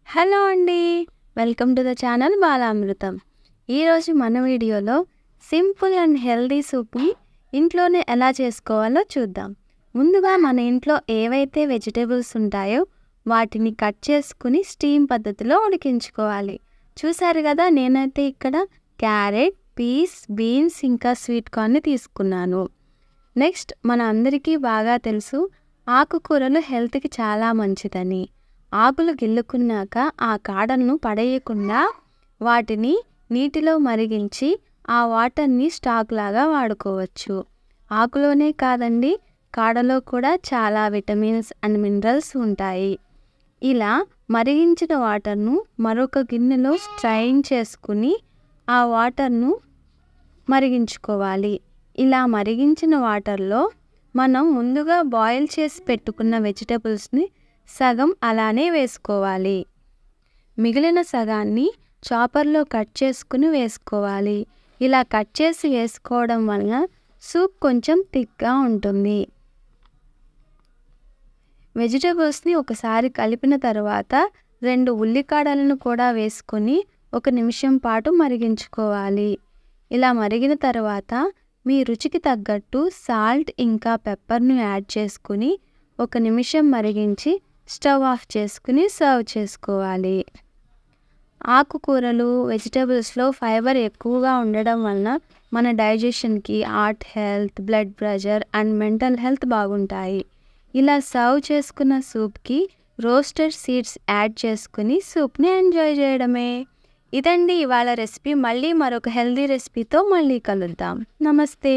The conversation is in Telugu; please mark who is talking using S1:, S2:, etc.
S1: హలో అండి. Welcome to the channel Balamrutham. ఈరోజు మన వీడియోలో సింపుల్ అండ్ హెల్దీ సూప్ని ఇంట్లోనే ఎలా చేసుకోవాలో చూద్దాం. ముందుగా మన ఇంట్లో ఏవైతే వెజిటేబుల్స్ ఉంటాయో వాటిని కట్ చేసుకుని స్టీమ్ పద్ధతిలో ఉడికించుకోవాలి. చూసారు కదా, నేనైతే ఇక్కడ క్యారెట్, పీస్, బీన్స్ ఇంకా స్వీట్ కార్న్ని తీసుకున్నాను. నెక్స్ట్, మన అందరికీ బాగా తెలుసు ఆకుకూరలు హెల్త్కి చాలా మంచిదని. ఆకులు గిల్లుకున్నాక ఆ కాడలను పడేయకుండా వాటిని నీటిలో మరిగించి ఆ వాటర్ని స్టాక్ లాగా వాడుకోవచ్చు. ఆకులోనే కాదండి, కాడలో కూడా చాలా విటమిన్స్ అండ్ మినరల్స్ ఉంటాయి. ఇలా మరిగించిన వాటర్ను మరొక గిన్నెలో స్ట్రైన్ చేసుకుని ఆ వాటర్ను మరిగించుకోవాలి. ఇలా మరిగించిన వాటర్లో మనం ముందుగా బాయిల్ చేసి పెట్టుకున్న వెజిటబుల్స్ని సగం అలానే వేసుకోవాలి. మిగిలిన సగాన్ని చాపర్లో కట్ చేసుకుని వేసుకోవాలి. ఇలా కట్ చేసి వేసుకోవడం వలన సూప్ కొంచెం థిక్గా ఉంటుంది. వెజిటబుల్స్ని ఒకసారి కలిపిన తర్వాత 2 ఉల్లికాడలను కూడా వేసుకొని 1 నిమిషం పాటు మరిగించుకోవాలి. ఇలా మరిగిన తర్వాత మీ రుచికి తగ్గట్టు సాల్ట్ ఇంకా పెప్పర్ను యాడ్ చేసుకుని 1 నిమిషం మరిగించి స్టవ్ ఆఫ్ చేసుకుని సర్వ్ చేసుకోవాలి. ఆకుకూరలు, వెజిటబుల్స్లో ఫైబర్ ఎక్కువగా ఉండడం వలన మన డైజెషన్కి, heart health, blood pressure and mental health బాగుంటాయి. ఇలా సర్వ్ చేసుకున్న సూప్కి రోస్టెడ్ సీడ్స్ యాడ్ చేసుకుని సూప్ని ఎంజాయ్ చేయడమే. ఇదండి ఇవాళ రెసిపీ. మళ్ళీ మరొక హెల్దీ రెసిపీతో మళ్ళీ కలుద్దాం. నమస్తే.